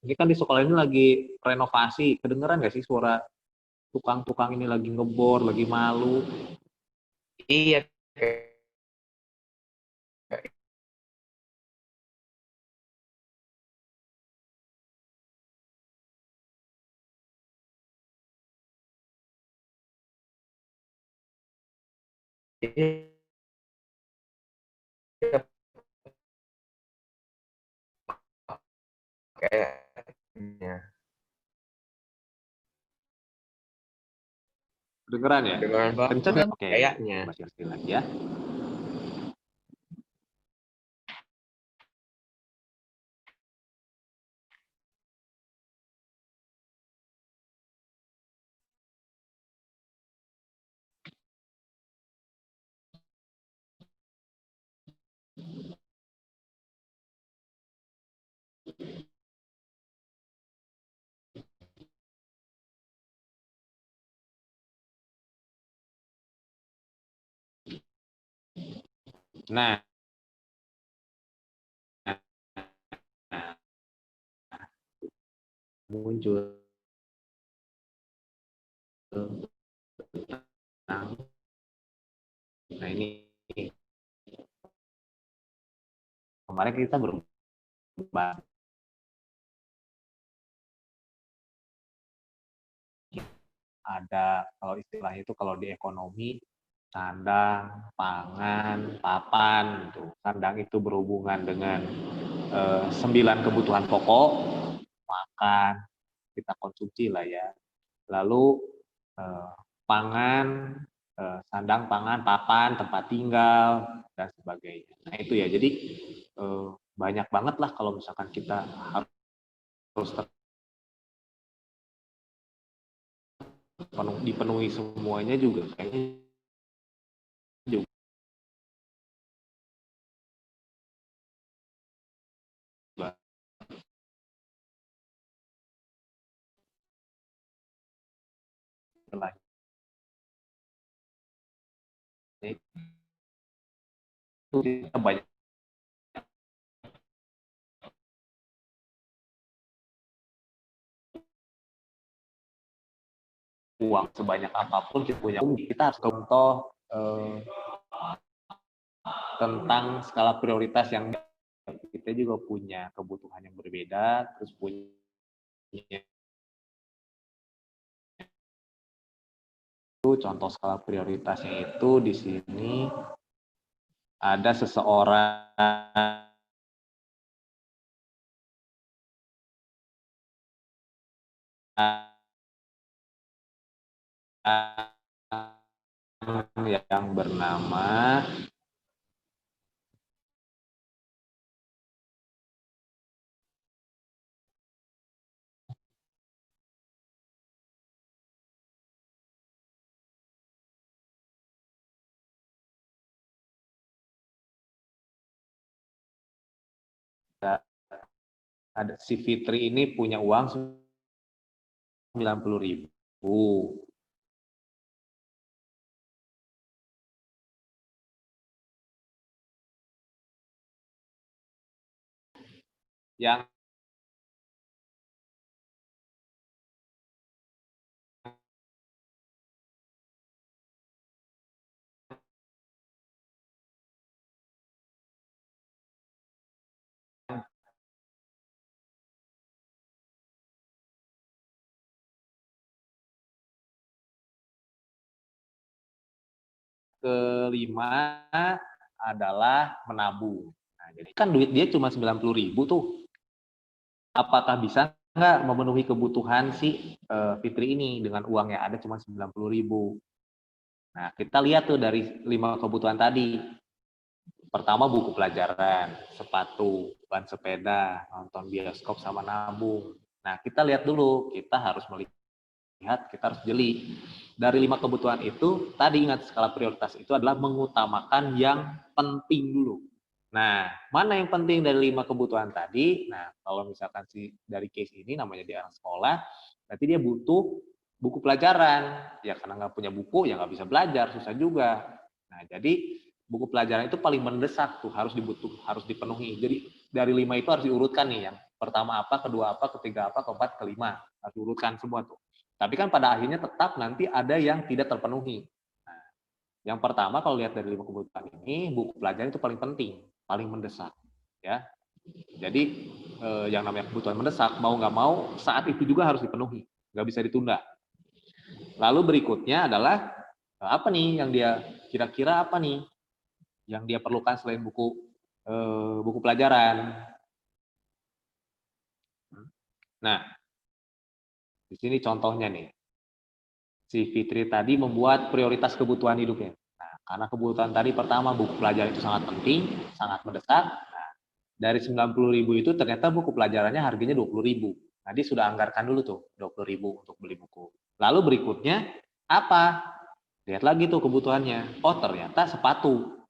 Ini kan di sekolah ini lagi renovasi, kedengeran nggak sih suara tukang-tukang ini lagi ngebor, lagi malu? Iya, kayaknya Kedengeran ya? kedengaran Kenceng banget nggak? Oke, kayaknya. coba sekali lagi ya. Nah, muncul. Nah ini kemarin kita berbahas ada kalau istilahnya itu kalau di ekonomi sandang, pangan, papan. Gitu. Sandang itu berhubungan dengan 9 kebutuhan pokok, makan, kita konsumsi lah ya. Lalu pangan, sandang, pangan, papan, tempat tinggal, dan sebagainya. Nah itu ya, jadi banyak banget lah kalau misalkan kita harus dipenuhi semuanya juga kayaknya juga itu kita banyak uang sebanyak apapun kita punya, kita harus contoh tentang skala prioritas yang kita juga punya kebutuhan yang berbeda, terus punya itu contoh skala prioritasnya itu di sini ada seseorang yang bernama ada si Fitri ini punya uang 90.000. Yang kelima adalah menabung. Nah, jadi kan duit dia cuma 90.000 tuh. Apakah bisa nggak memenuhi kebutuhan si Fitri ini dengan uang yang ada cuma 90.000? Nah, kita lihat tuh dari 5 kebutuhan tadi. Pertama buku pelajaran, sepatu, ban sepeda, nonton bioskop sama nabung. Nah, kita lihat dulu, kita harus melihat, kita harus jeli. Dari 5 kebutuhan itu, tadi ingat skala prioritas itu adalah mengutamakan yang penting dulu. Nah, mana yang penting dari 5 kebutuhan tadi? Nah, kalau misalkan dari case ini namanya dia anak sekolah, berarti dia butuh buku pelajaran. Ya karena nggak punya buku, ya nggak bisa belajar, susah juga. Nah, jadi buku pelajaran itu paling mendesak tuh, harus dipenuhi. Jadi dari 5 itu harus diurutkan nih, yang Pertama apa, kedua apa, ketiga apa, keempat, kelima. Harus urutkan semua tuh. Tapi kan pada akhirnya tetap nanti ada yang tidak terpenuhi. Nah, yang pertama kalau lihat dari 5 kebutuhan ini, buku pelajaran itu paling penting, paling mendesak. Ya, jadi yang namanya kebutuhan mendesak, mau nggak mau saat itu juga harus dipenuhi, nggak bisa ditunda. Lalu berikutnya adalah apa nih yang dia kira-kira apa nih yang dia perlukan selain buku pelajaran. Nah, di sini contohnya nih, si Fitri tadi membuat prioritas kebutuhan hidupnya. Nah, karena kebutuhan tadi pertama buku pelajaran itu sangat penting, sangat mendesak. Nah, dari 90.000 itu ternyata buku pelajarannya harganya 20.000. Nah, dia sudah anggarkan dulu tuh 20.000 untuk beli buku. Lalu berikutnya apa? Lihat lagi tuh kebutuhannya. Oh, ternyata sepatu.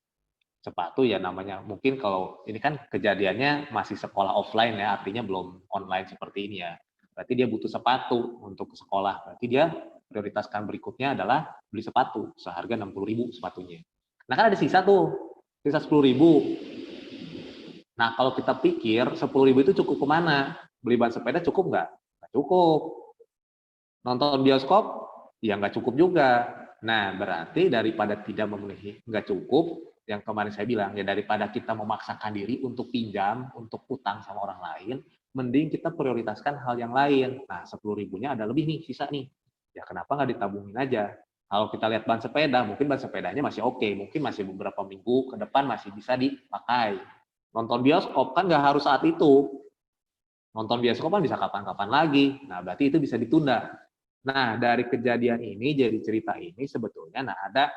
Sepatu ya namanya mungkin kalau ini kan kejadiannya masih sekolah offline ya, artinya belum online seperti ini ya. Berarti dia butuh sepatu untuk ke sekolah. Berarti dia prioritaskan berikutnya adalah beli sepatu seharga 60.000 sepatunya. Nah kan ada sisa tuh, sisa 10.000. Nah kalau kita pikir 10.000 itu cukup kemana? Beli ban sepeda cukup nggak? Nggak cukup. Nonton bioskop? Ya nggak cukup juga. Nah, berarti daripada tidak memenuhi, nggak cukup, yang kemarin saya bilang, ya daripada kita memaksakan diri untuk pinjam, untuk utang sama orang lain, mending kita prioritaskan hal yang lain. Nah, 10.000-nya ada lebih nih, sisa nih. Ya kenapa nggak ditabungin aja? Kalau kita lihat ban sepeda, mungkin ban sepedanya masih oke, mungkin masih beberapa minggu ke depan masih bisa dipakai. Nonton bioskop kan nggak harus saat itu. Nonton bioskop kan bisa kapan-kapan lagi. Nah, berarti itu bisa ditunda. Nah, dari kejadian ini, jadi cerita ini sebetulnya, nah ada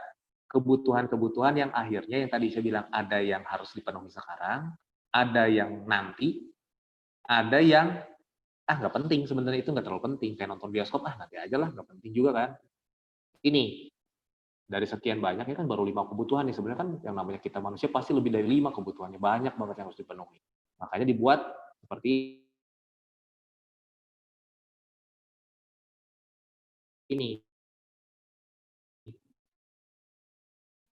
kebutuhan-kebutuhan yang akhirnya yang tadi saya bilang ada yang harus dipenuhi sekarang, ada yang nanti, ada yang nggak penting sebenarnya itu nggak terlalu penting kayak nonton bioskop nanti aja lah nggak penting juga kan. Ini dari sekian banyaknya kan baru 5 kebutuhan nih sebenarnya kan yang namanya kita manusia pasti lebih dari 5 kebutuhannya banyak banget yang harus dipenuhi. Makanya dibuat seperti ini.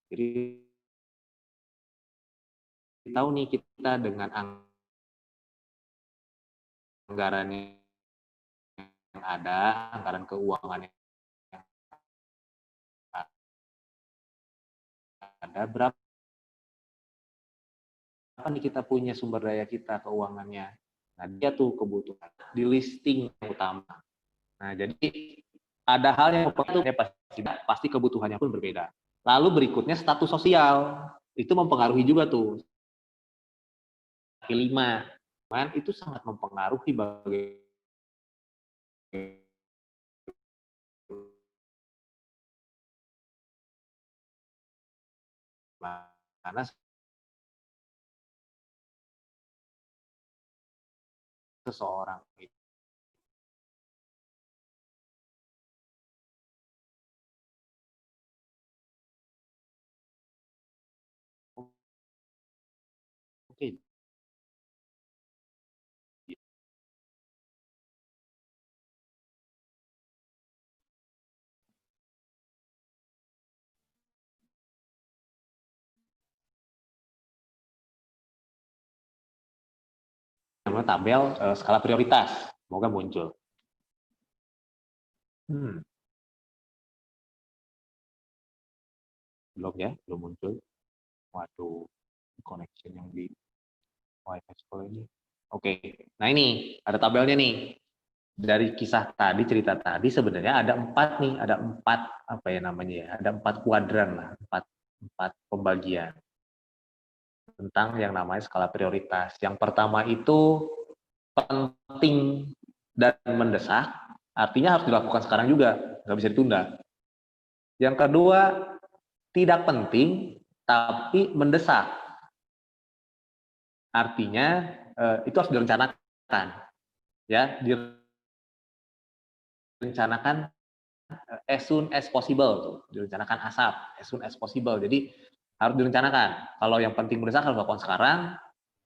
Jadi tahu nih kita dengan anggaran yang ada, anggaran keuangan yang ada, berapa nih kita punya sumber daya kita keuangannya. Nah, dia tuh kebutuhan di listing yang utama. Nah, jadi ada hal yang pasti kebutuhannya pun berbeda. Lalu berikutnya status sosial. Itu mempengaruhi juga tuh. 5. Itu sangat mempengaruhi bagaimana seseorang itu. Oke. Namanya tabel skala prioritas. Semoga muncul. Belum ya, belum muncul. Waduh, connection yang di Wi-Fi sekolah ini. Oke, nah ini ada tabelnya nih. Dari kisah tadi, cerita tadi sebenarnya ada 4 nih, ada 4 apa ya namanya ya, ada 4 kuadran lah, 4 pembagian tentang yang namanya skala prioritas. Yang pertama itu penting dan mendesak, artinya harus dilakukan sekarang juga, nggak bisa ditunda. Yang kedua tidak penting tapi mendesak, artinya itu harus direncanakan, ya direncanakan as soon as possible tuh, direncanakan ASAP, as soon as possible. Jadi harus direncanakan. Kalau yang penting mendesak harus dilakukan sekarang.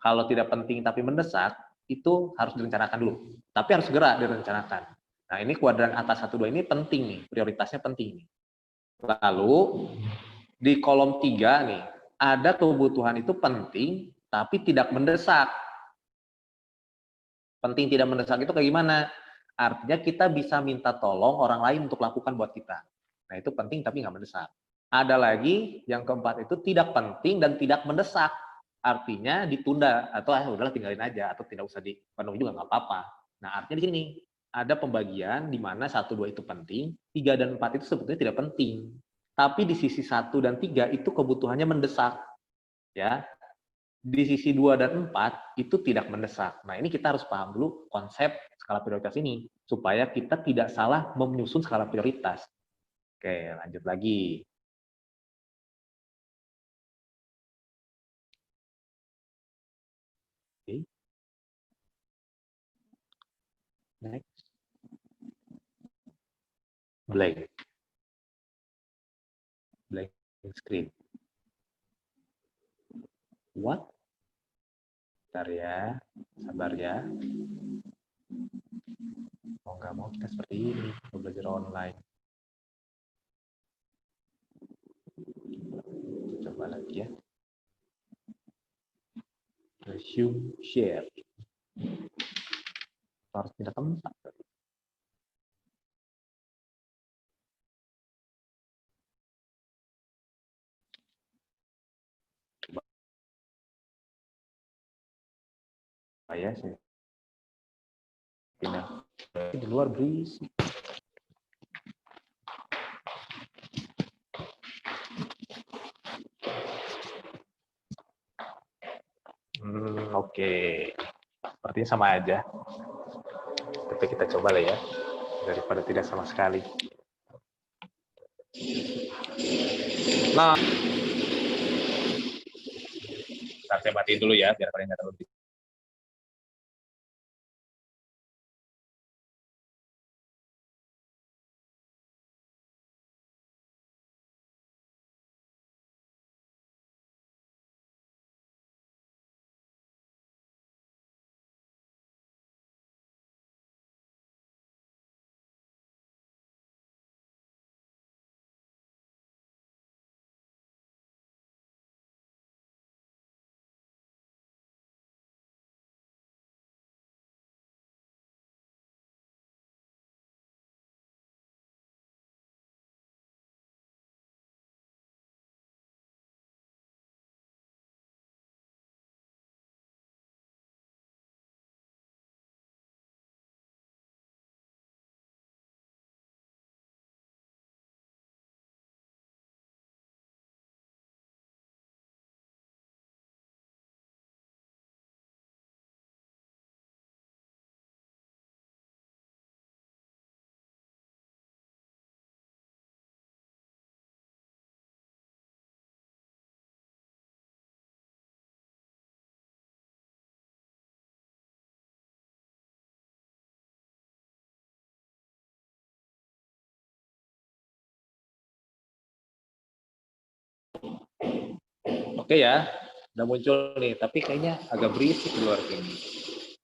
Kalau tidak penting tapi mendesak itu harus direncanakan dulu. Tapi harus segera direncanakan. Nah, ini kuadran atas 1 2 ini penting nih, prioritasnya penting nih. Lalu di kolom 3 nih, ada kebutuhan itu penting tapi tidak mendesak. Penting tidak mendesak itu kayak gimana? Artinya kita bisa minta tolong orang lain untuk lakukan buat kita. Nah, itu penting tapi nggak mendesak. Ada lagi yang keempat itu tidak penting dan tidak mendesak. Artinya ditunda atau udahlah tinggalin aja atau tidak usah dipenuhi juga nggak apa-apa. Nah, artinya di sini ada pembagian di mana 1, 2 itu penting, 3 dan 4 itu sebetulnya tidak penting. Tapi di sisi 1 dan 3 itu kebutuhannya mendesak. Ya. Di sisi 2 dan 4 itu tidak mendesak. Nah, ini kita harus paham dulu konsep skala prioritas ini supaya kita tidak salah menyusun skala prioritas. Oke, lanjut lagi. Oke. Next. Blank screen. What? Bentar ya, sabar ya. Mau nggak mau kita seperti ini, belajar online. Coba lagi ya. Resume share. Harus pindah tempat. Ya sih. Pindah. Di luar berisik. Oke. Sepertinya sama aja. Tapi kita coba lah ya. Daripada tidak sama sekali. Nah. Saya matiin dulu ya, biar kalian nggak terlalu berisik. Oke ya, udah muncul nih, tapi kayaknya agak berisik di luar sini.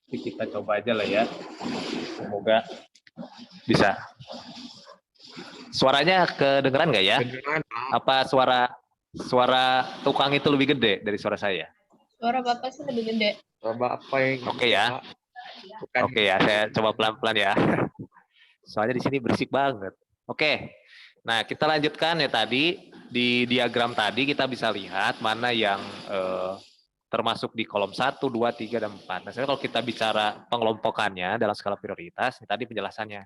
Jadi kita coba aja lah ya. Semoga bisa. Suaranya kedengeran nggak ya? Kedengeran. Apa suara tukang itu lebih gede dari suara saya? Suara Bapak sih lebih gede. Coba apa yang Oke ya. Oke ya, saya coba pelan-pelan ya. Soalnya di sini berisik banget. Oke. Nah, kita lanjutkan ya tadi. Di diagram tadi kita bisa lihat mana yang termasuk di kolom 1, 2, 3, dan 4. Nah, kalau kita bicara pengelompokannya dalam skala prioritas, ini tadi penjelasannya.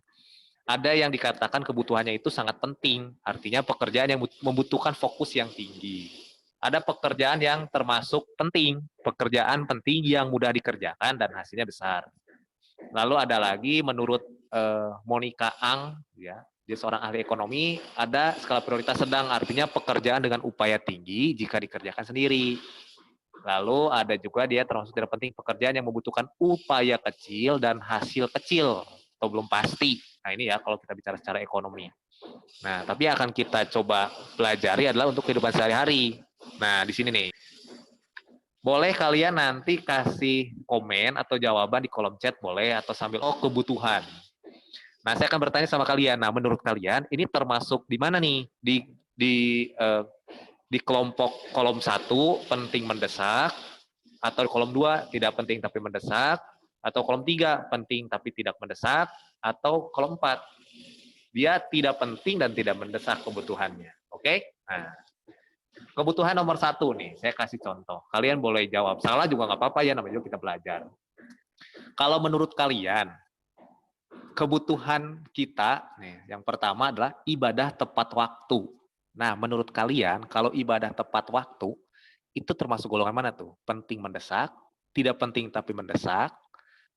Ada yang dikatakan kebutuhannya itu sangat penting, artinya pekerjaan yang membutuhkan fokus yang tinggi. Ada pekerjaan yang termasuk penting, pekerjaan penting yang mudah dikerjakan dan hasilnya besar. Lalu ada lagi menurut Monica Ang, ya, dia seorang ahli ekonomi, ada skala prioritas sedang, artinya pekerjaan dengan upaya tinggi jika dikerjakan sendiri. Lalu ada juga dia termasuk tidak penting pekerjaan yang membutuhkan upaya kecil dan hasil kecil atau belum pasti. Nah ini ya kalau kita bicara secara ekonomi. Nah tapi akan kita coba pelajari adalah untuk kehidupan sehari-hari. Nah di sini nih. Boleh kalian nanti kasih komen atau jawaban di kolom chat boleh atau sambil kebutuhan. Nah, saya akan bertanya sama kalian. Nah, menurut kalian ini termasuk di mana nih? Di kelompok kolom 1 penting mendesak atau di kolom 2 tidak penting tapi mendesak Atau kolom 3, penting tapi tidak mendesak. Atau kolom 4, dia tidak penting dan tidak mendesak kebutuhannya. Oke? Nah, kebutuhan nomor 1 nih, saya kasih contoh. Kalian boleh jawab. Salah juga nggak apa-apa ya, namanya juga kita belajar. Kalau menurut kalian, kebutuhan kita, nih, yang pertama adalah ibadah tepat waktu. Nah, menurut kalian, kalau ibadah tepat waktu, itu termasuk golongan mana tuh? Penting mendesak, tidak penting tapi mendesak,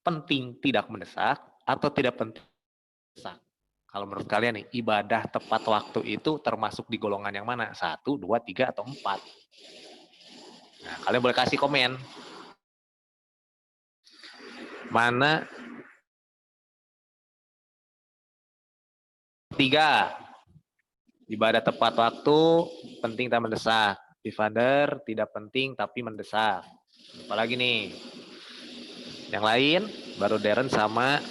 penting tidak mendesak, atau tidak penting mendesak? Kalau menurut kalian nih, ibadah tepat waktu itu termasuk di golongan yang mana? 1, 2, 3, atau 4? Nah, kalian boleh kasih komen. Mana? 3. Ibadah tepat waktu, penting tak mendesak. Ibadah tidak penting tapi mendesak. Apalagi nih? Yang lain, baru Darren sama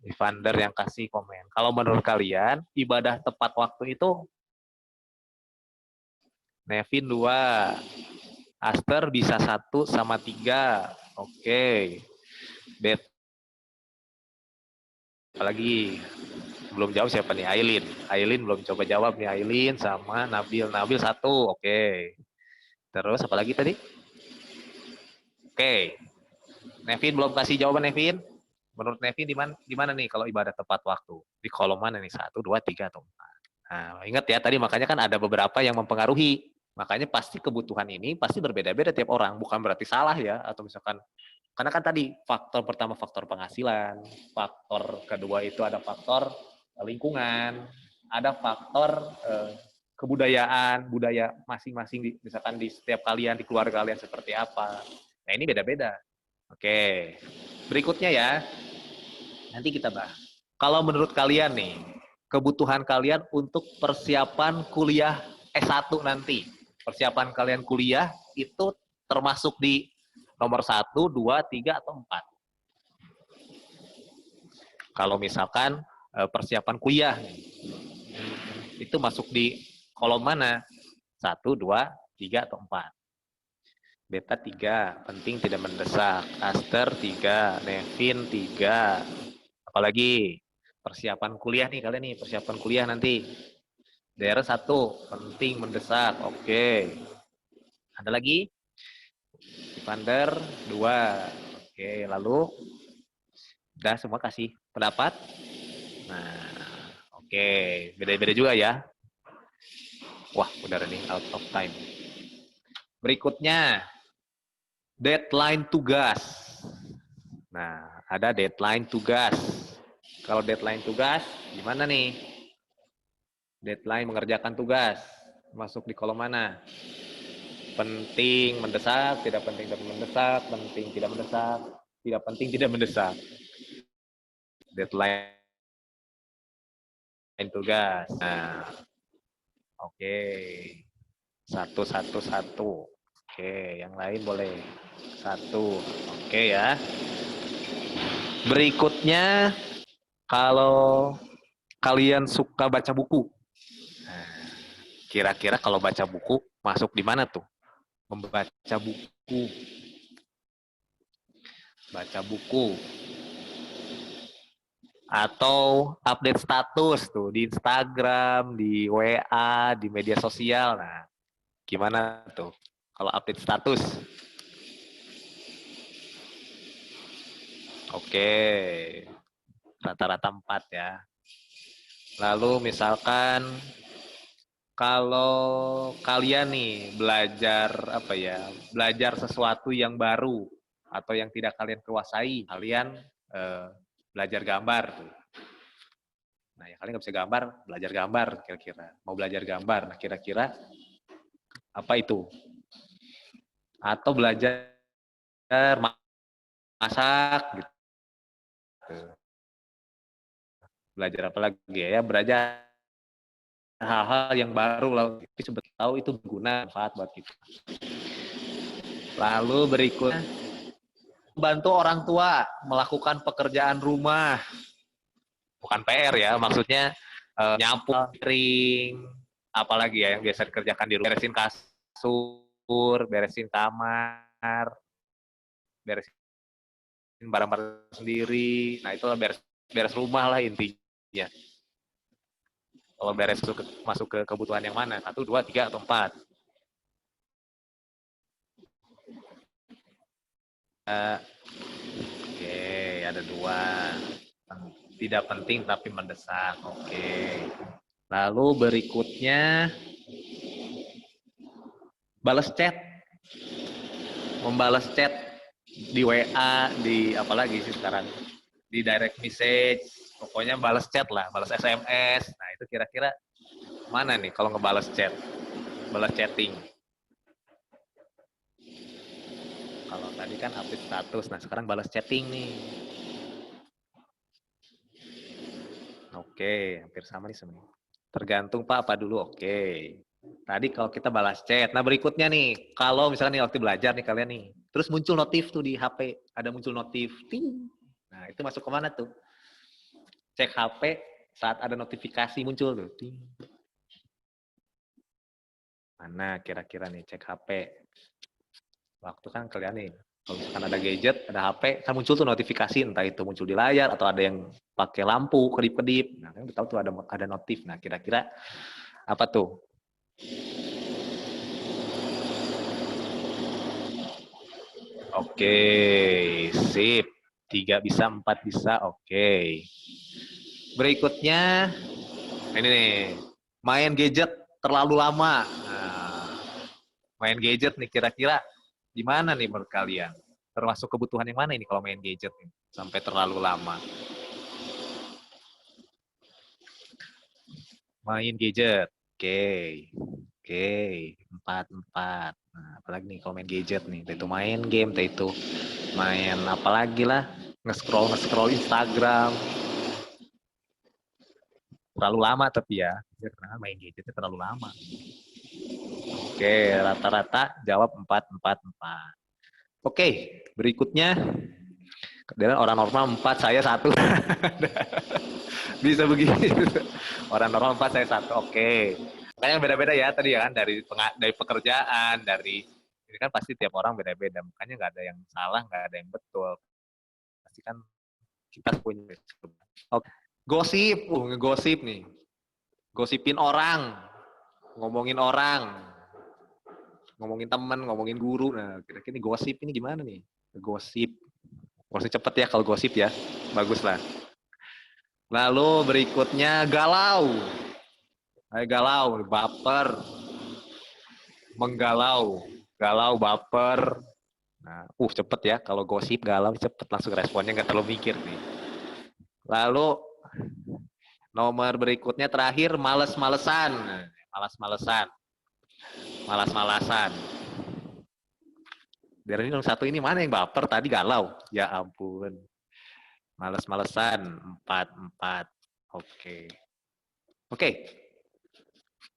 Evander yang kasih komen. Kalau menurut kalian, ibadah tepat waktu itu Nevin 2, Aster bisa 1 sama 3. Oke. Bet. Apalagi belum jawab siapa nih? Aileen. Aileen belum coba jawab nih. Aileen sama Nabil. Nabil 1. Oke. Terus apalagi tadi? Oke. Nevin belum kasih jawaban Nevin. Menurut Nevin di mana nih kalau ibadah tepat waktu? Di kolom mana nih? 1, 2, 3 atau 4? Nah, ingat ya tadi makanya kan ada beberapa yang mempengaruhi. Makanya pasti kebutuhan ini pasti berbeda-beda tiap orang. Bukan berarti salah ya. Atau misalkan, karena kan tadi faktor pertama faktor penghasilan. Faktor kedua itu ada faktor lingkungan. Ada faktor kebudayaan, budaya masing-masing misalkan di setiap kalian, di keluarga kalian seperti apa. Nah ini beda-beda. Oke, berikutnya ya, nanti kita bahas. Kalau menurut kalian nih, kebutuhan kalian untuk persiapan kuliah S1 nanti, persiapan kalian kuliah itu termasuk di nomor 1, 2, 3, atau 4? Kalau misalkan persiapan kuliah, itu masuk di kolom mana? 1, 2, 3, atau 4? Beta 3, penting tidak mendesak. Aster 3, Nevin 3. Apalagi persiapan kuliah nih kalian nih, persiapan kuliah nanti. Daerah 1, penting mendesak. Oke. Ada lagi? Evander 2. Oke, lalu udah semua kasih pendapat? Nah, oke. Beda-beda juga ya. Wah, udah nih out of time. Berikutnya, deadline tugas. Nah, ada deadline tugas. Kalau deadline tugas, gimana nih? Deadline mengerjakan tugas. Masuk di kolom mana? Penting, mendesak, tidak penting, tapi mendesak, penting, tidak mendesak, tidak penting, tidak mendesak. Deadline tugas. Nah, oke. 1, 1, 1. Oke, yang lain boleh. 1. Oke ya. Berikutnya, kalau kalian suka baca buku, kira-kira kalau baca buku masuk di mana tuh? Membaca buku, baca buku, atau update status tuh di Instagram, di WA, di media sosial. Nah, gimana tuh kalau update status? Oke, rata-rata 4 ya. Lalu misalkan kalau kalian nih belajar apa ya, belajar sesuatu yang baru atau yang tidak kalian kuasai, kalian belajar gambar tuh. Nah, ya kalian nggak bisa gambar, belajar gambar kira-kira. Mau belajar gambar, nah kira-kira apa itu? Atau belajar masak gitu. Belajar apa lagi ya? Belajar hal-hal yang baru lah, tapi sebetulnya tahu itu berguna, manfaat buat kita. Lalu berikutnya, bantu orang tua melakukan pekerjaan rumah. Bukan PR ya, maksudnya nyapu, piring, apalagi ya yang biasa dikerjakan di rumah. Beresin kasur, beresin kamar, beresin barang-barang sendiri. Nah, itulah beres rumah lah intinya. Kalau beres masuk ke kebutuhan yang mana? 1, 2, 3, atau 4. Oke, ada 2. Tidak penting tapi mendesak. Oke. Lalu berikutnya balas chat. Membalas chat di WA, di apalagi sih sekarang, di direct message, pokoknya balas chat lah, balas SMS. Nah, itu kira-kira mana nih kalau ngebalas chat, balas chatting? Kalau tadi kan update status, nah sekarang balas chatting nih. Oke, hampir sama nih sebenarnya. Tergantung Pak apa dulu, oke. Tadi kalau kita balas chat, nah berikutnya nih, kalau misalnya nih waktu belajar nih kalian nih, terus muncul notif tuh di HP, ada muncul notif, ting. Nah itu masuk kemana tuh? Cek HP saat ada notifikasi muncul tuh, ting. Mana kira-kira nih cek HP? Waktu kan kalian nih, kalau misalkan ada gadget, ada HP, kan muncul tuh notifikasi, entah itu muncul di layar atau ada yang pakai lampu kedip-kedip. Nah kan kita tahu tuh ada notif. Nah kira-kira apa tuh? Oke, sip. 3 bisa, 4 bisa, oke. Berikutnya, ini nih, main gadget terlalu lama. Nah, main gadget nih kira-kira gimana nih menurut kalian? Termasuk kebutuhan yang mana ini kalau main gadget nih, sampai terlalu lama? Main gadget, oke. Oke, 4. Nah, apalagi nih kalau main gadget nih, itu main game, itu main apalagi lah, nge-scroll Instagram. Terlalu lama tapi ya, karena main gadgetnya terlalu lama. Oke, rata-rata jawab 4. Oke, berikutnya, dan orang normal 4, saya 1. Bisa begini. Orang normal 4, saya 1. Oke. Makanya beda-beda ya tadi ya kan, dari pekerjaan, dari ini kan pasti tiap orang beda-beda. Makanya nggak ada yang salah, nggak ada yang betul. Pasti kan kita punya. Oke. Gosip, ngegosip nih. Gosipin orang, ngomongin orang, ngomongin teman, ngomongin guru. Nah, kira-kira gosip ini gimana nih? Gosip. Gosip cepet ya kalau gosip ya. Bagus lah. Lalu berikutnya galau. Galau, baper, menggalau, galau, baper. Nah, cepet ya kalau gosip galau cepet langsung responnya nggak terlalu mikir nih. Lalu nomor berikutnya terakhir males-malesan, malas-malesan, malas-malasan. Dari ini satu ini mana yang baper tadi galau? Ya ampun. Males-malesan 4. Oke. Oke.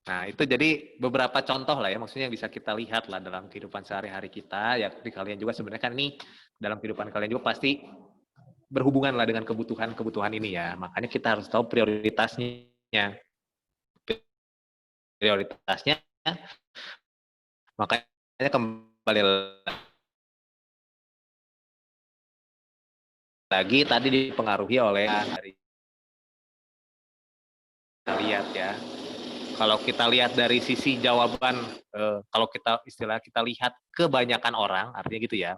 Nah, itu jadi beberapa contoh lah ya, maksudnya yang bisa kita lihat lah dalam kehidupan sehari-hari kita, ya di kalian juga sebenarnya kan nih, dalam kehidupan kalian juga pasti berhubungan lah dengan kebutuhan ini ya, makanya kita harus tahu prioritasnya. Prioritasnya, makanya kembali lagi tadi dipengaruhi oleh dari kita lihat ya. Kalau kita lihat dari sisi jawaban, kalau kita istilah kita lihat kebanyakan orang, artinya gitu ya,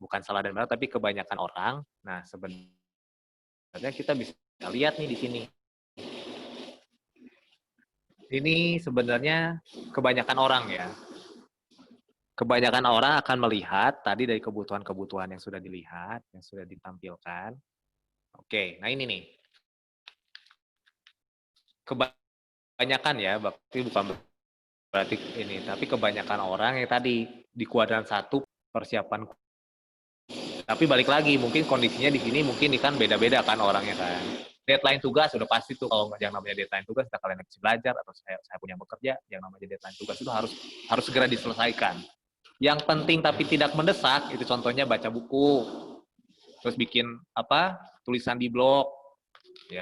bukan salah dan benar, tapi kebanyakan orang. Nah, sebenarnya kita bisa lihat nih di sini. Ini sebenarnya kebanyakan orang ya. Kebanyakan orang akan melihat tadi dari kebutuhan-kebutuhan yang sudah dilihat, yang sudah ditampilkan. Oke, nah ini nih. Kebanyakan ya, bukan berarti ini, tapi kebanyakan orang yang tadi di kuadran 1 persiapan. Tapi balik lagi, mungkin kondisinya di sini mungkin kan beda-beda kan orangnya kan. Deadline tugas sudah pasti tuh, kalau yang namanya deadline tugas, kita kalian masih belajar atau saya punya bekerja, yang namanya deadline tugas itu harus segera diselesaikan. Yang penting tapi tidak mendesak, itu contohnya baca buku, terus bikin tulisan di blog, ya.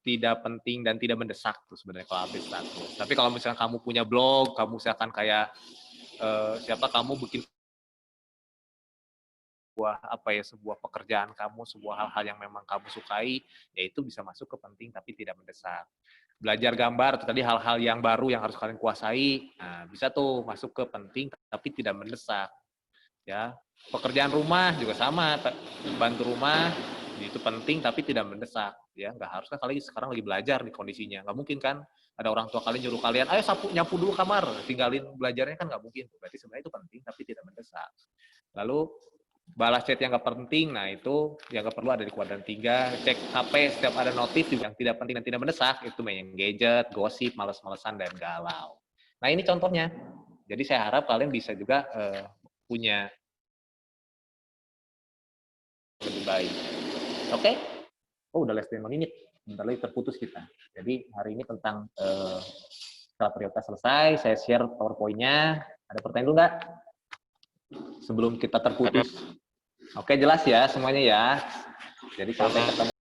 Tidak penting dan tidak mendesak tuh sebenarnya kalau update status. Tapi kalau misalnya kamu punya blog, kamu misalkan kayak kamu bikin sebuah pekerjaan kamu, sebuah hal-hal yang memang kamu sukai, ya itu bisa masuk ke penting tapi tidak mendesak. Belajar gambar atau tadi hal-hal yang baru yang harus kalian kuasai, nah bisa tuh masuk ke penting tapi tidak mendesak. Ya, pekerjaan rumah juga sama, bantu rumah itu penting tapi tidak mendesak. Ya, nggak harus kan kalian sekarang lagi belajar nih kondisinya, nggak mungkin kan ada orang tua kalian nyuruh kalian, ayo nyapu dulu kamar, tinggalin belajarnya kan nggak mungkin. Berarti sebenarnya itu penting tapi tidak mendesak. Lalu balas chat yang nggak penting, nah itu yang nggak perlu ada di kuadran 3. Cek HP setiap ada notif juga yang tidak penting dan tidak mendesak, itu main gadget, gosip, males-malesan, dan galau. Nah ini contohnya. Jadi saya harap kalian bisa juga punya lebih baik. Oke? Oh udah less than 1 menit. Bentar lagi terputus kita. Jadi hari ini tentang skala prioritas selesai. Saya share PowerPoint-nya. Ada pertanyaan dulu nggak? Sebelum kita terputus. Oke, jelas ya semuanya ya. Jadi sampai ketemu.